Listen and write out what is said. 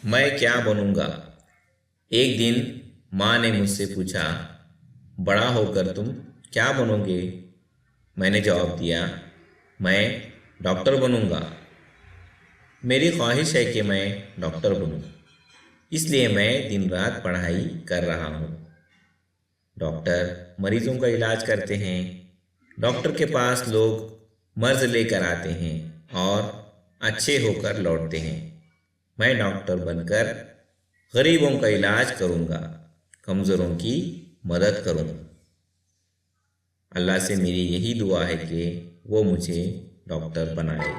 मैं क्या बनूंगा? एक दिन माँ ने मुझसे पूछा, बड़ा होकर तुम क्या बनोगे? मैंने जवाब दिया, मैं डॉक्टर बनूंगा। मेरी ख्वाहिश है कि मैं डॉक्टर बनूं, इसलिए मैं दिन रात पढ़ाई कर रहा हूँ। डॉक्टर मरीजों का इलाज करते हैं। डॉक्टर के पास लोग मर्ज लेकर आते हैं और अच्छे होकर लौटते हैं। मैं डॉक्टर बनकर गरीबों का इलाज करूँगा, कमज़ोरों की मदद करूँगा। अल्लाह से मेरी यही दुआ है कि वो मुझे डॉक्टर बनाए।